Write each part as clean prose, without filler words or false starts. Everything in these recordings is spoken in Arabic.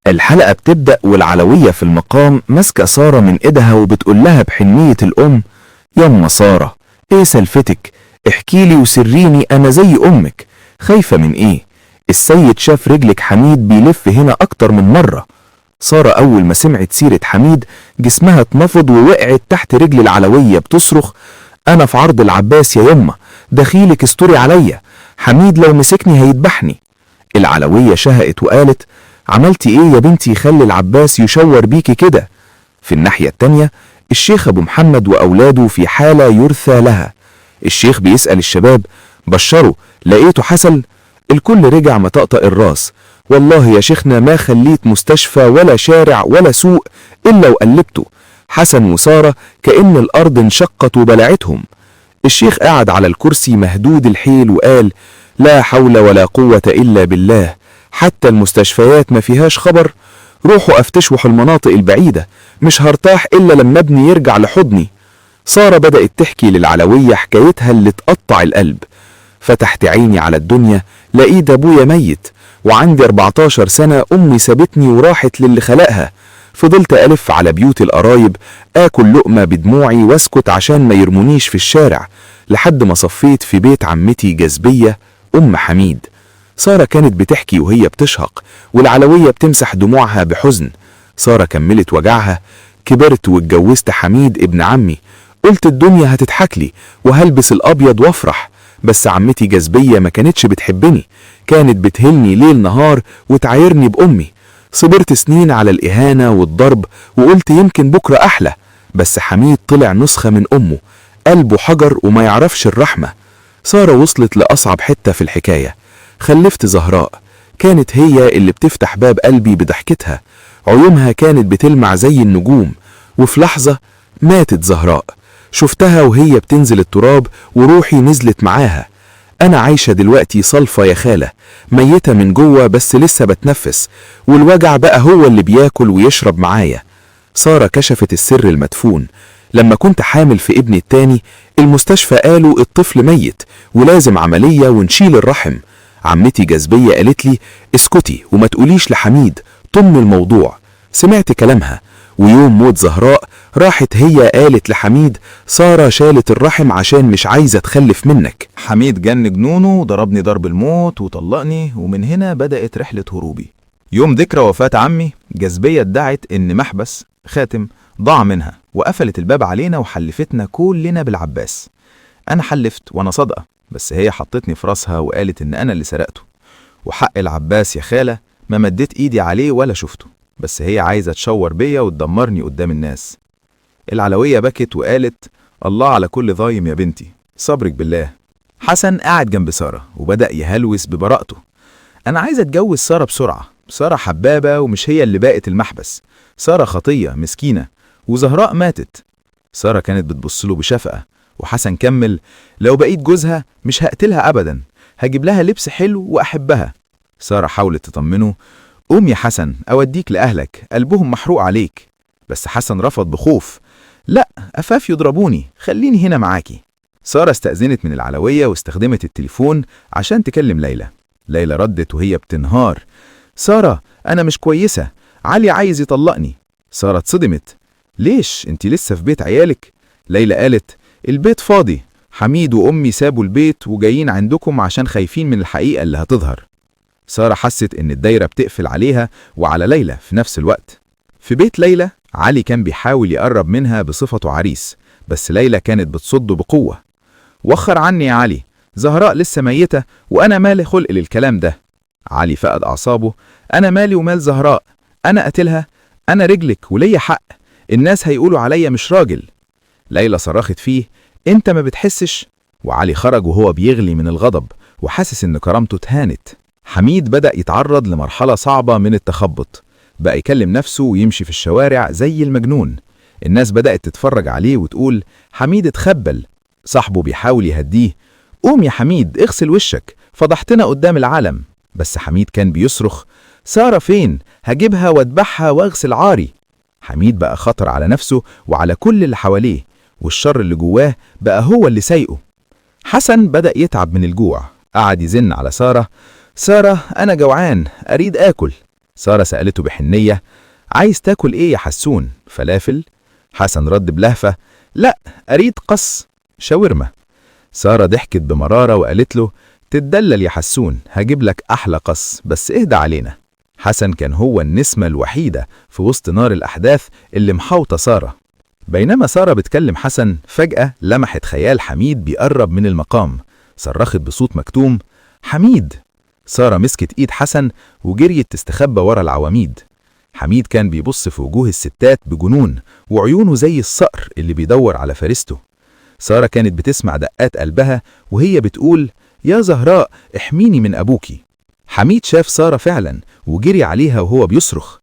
الحلقة بتبدأ والعلوية في المقام ماسكة سارة من ايدها وبتقول لها بحنية الأم: يما سارة، ايه سلفتك؟ احكيلي وسريني، انا زي امك. خايفة من ايه؟ السيد شاف رجلك حميد بيلف هنا اكتر من مرة. سارة اول ما سمعت سيرة حميد جسمها اتنفض ووقعت تحت رجل العلوية بتصرخ: انا في عرض العباس يا يما، دخيلك استوري عليا، حميد لو مسكني هيدبحني. العلوية شهقت وقالت: عملتي ايه يا بنتي يخلي العباس يشور بيكي كده؟ في الناحية التانية الشيخ ابو محمد واولاده في حالة يرثى لها. الشيخ بيسأل الشباب: بشروا، لقيته حسن؟ الكل رجع مطقطق الراس: والله يا شيخنا ما خليت مستشفى ولا شارع ولا سوق الا وقلبته، حسن وسارة كأن الارض انشقت وبلعتهم. الشيخ قعد على الكرسي مهدود الحيل وقال: لا حول ولا قوة الا بالله، حتى المستشفيات ما فيهاش خبر. روحوا افتشوحوا المناطق البعيدة، مش هرتاح الا لما ابني يرجع لحضني. سارة بدأت تحكي للعلوية حكايتها اللي تقطع القلب: فتحت عيني على الدنيا لقيت ابويا ميت، وعندي 14 سنة امي سابتني وراحت للي خلقها. فضلت ألف على بيوت القرايب آكل لقمة بدموعي واسكت عشان ما يرمونيش في الشارع، لحد ما صفيت في بيت عمتي جذبية أم حميد. سارة كانت بتحكي وهي بتشهق، والعلوية بتمسح دموعها بحزن. سارة كملت وجعها: كبرت واتجوزت حميد ابن عمي، قلت الدنيا هتضحكلي وهلبس الأبيض وافرح، بس عمتي جذبية ما كانتش بتحبني، كانت بتهلني ليل نهار وتعايرني بأمي. صبرت سنين على الإهانة والضرب وقلت يمكن بكرة أحلى، بس حميد طلع نسخة من أمه، قلبه حجر وما يعرفش الرحمة. سارة وصلت لأصعب حتة في الحكاية: خلفت زهراء، كانت هي اللي بتفتح باب قلبي بضحكتها، عيونها كانت بتلمع زي النجوم. وفي لحظة ماتت زهراء، شفتها وهي بتنزل التراب وروحي نزلت معاها. أنا عايشة دلوقتي صلفة يا خالة، ميتة من جوه بس لسه بتنفس، والوجع بقى هو اللي بياكل ويشرب معايا. سارة كشفت السر المدفون: لما كنت حامل في ابني التاني المستشفى قالوا الطفل ميت ولازم عملية ونشيل الرحم. عمتي جذبية قالت لي: اسكتي وما تقوليش لحميد، طم الموضوع. سمعت كلامها، ويوم موت زهراء راحت هي قالت لحميد: سارة شالت الرحم عشان مش عايزة تخلف منك. حميد جن جنونه وضربني ضرب الموت وطلقني، ومن هنا بدأت رحلة هروبي. يوم ذكرى وفاة عمي جذبية ادعت ان محبس خاتم ضاع منها، وقفلت الباب علينا وحلفتنا كلنا بالعباس. انا حلفت وانا صادقة، بس هي حطتني في راسها وقالت ان انا اللي سرقته. وحق العباس يا خالة ما مديت ايدي عليه ولا شفته، بس هي عايزة تشور بيا وتدمرني قدام الناس. العلوية بكت وقالت: الله على كل ظايم يا بنتي، صبرك بالله. حسن قاعد جنب سارة وبدأ يهلوس ببراءته: أنا عايز أتجوز سارة بسرعة، سارة حبابة ومش هي اللي باقت المحبس، سارة خطية مسكينة، وزهراء ماتت. سارة كانت بتبصله بشفقة، وحسن كمل: لو بقيت جوزها مش هقتلها أبدا، هجيب لها لبس حلو وأحبها. سارة حاولت تطمنه: قوم يا حسن أوديك لأهلك، قلبهم محروق عليك. بس حسن رفض بخوف: لا، أفاف يضربوني، خليني هنا معاكي. سارة استأذنت من العلوية واستخدمت التليفون عشان تكلم ليلى. ليلى ردت وهي بتنهار: سارة أنا مش كويسة، علي عايز يطلقني. سارة اتصدمت: ليش؟ انت لسه في بيت عيالك؟ ليلى قالت: البيت فاضي، حميد وأمي سابوا البيت وجايين عندكم عشان خايفين من الحقيقة اللي هتظهر. سارة حست إن الدايرة بتقفل عليها وعلى ليلى في نفس الوقت. في بيت ليلى علي كان بيحاول يقرب منها بصفته عريس، بس ليلى كانت بتصده بقوة: وخر عني يا علي، زهراء لسه ميتة وأنا مالي خلق للكلام ده. علي فقد أعصابه: أنا مالي ومال زهراء، أنا قتلها، أنا رجلك وليا حق، الناس هيقولوا عليا مش راجل. ليلى صرخت فيه: أنت ما بتحسش؟ وعلي خرج وهو بيغلي من الغضب وحاسس إن كرامته اتهانت. حميد بدأ يتعرض لمرحلة صعبة من التخبط، بقى يكلم نفسه ويمشي في الشوارع زي المجنون. الناس بدأت تتفرج عليه وتقول: حميد اتخبل. صاحبه بيحاول يهديه: قوم يا حميد اغسل وشك، فضحتنا قدام العالم. بس حميد كان بيصرخ: سارة فين؟ هجيبها واذبحها واغسل عاري. حميد بقى خطر على نفسه وعلى كل اللي حواليه، والشر اللي جواه بقى هو اللي سايقه. حسن بدأ يتعب من الجوع، قعد يزن على سارة: سارة أنا جوعان أريد آكل. سارة سألته بحنية: عايز تاكل ايه يا حسون؟ فلافل؟ حسن رد بلهفة: لا، أريد قص، شاورما. سارة ضحكت بمرارة وقالت له: تتدلل يا حسون، هجيب لك أحلى قص، بس اهدى علينا. حسن كان هو النسمة الوحيدة في وسط نار الأحداث اللي محاوطة سارة. بينما سارة بتكلم حسن، فجأة لمحت خيال حميد بيقرب من المقام. صرخت بصوت مكتوم: حميد! سارة مسكت إيد حسن وجريت تستخبى ورا العواميد. حميد كان بيبص في وجوه الستات بجنون، وعيونه زي الصقر اللي بيدور على فريسته. سارة كانت بتسمع دقات قلبها وهي بتقول: يا زهراء، احميني من أبوكي. حميد شاف سارة فعلا وجري عليها وهو بيصرخ: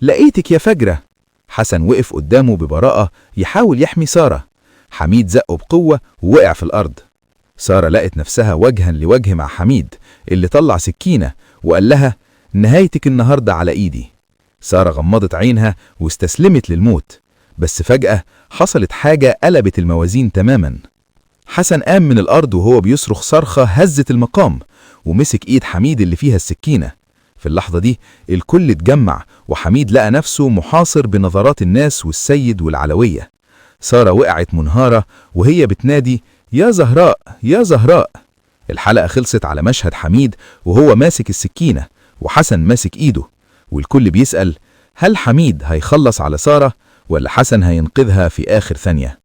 لقيتك يا فجرة. حسن وقف قدامه ببراءة يحاول يحمي سارة. حميد زقه بقوة ووقع في الأرض. سارة لقت نفسها وجها لوجه مع حميد اللي طلع سكينة وقال لها: نهايتك النهاردة على إيدي. سارة غمضت عينها واستسلمت للموت، بس فجأة حصلت حاجة قلبت الموازين تماما. حسن قام من الأرض وهو بيصرخ صرخة هزت المقام، ومسك إيد حميد اللي فيها السكينة. في اللحظة دي الكل اتجمع، وحميد لقى نفسه محاصر بنظرات الناس والسيد والعلوية. سارة وقعت منهارة وهي بتنادي: يا زهراء، يا زهراء. الحلقة خلصت على مشهد حميد وهو ماسك السكينة وحسن ماسك إيده، والكل بيسأل: هل حميد هيخلص على سارة ولا حسن هينقذها في آخر ثانية؟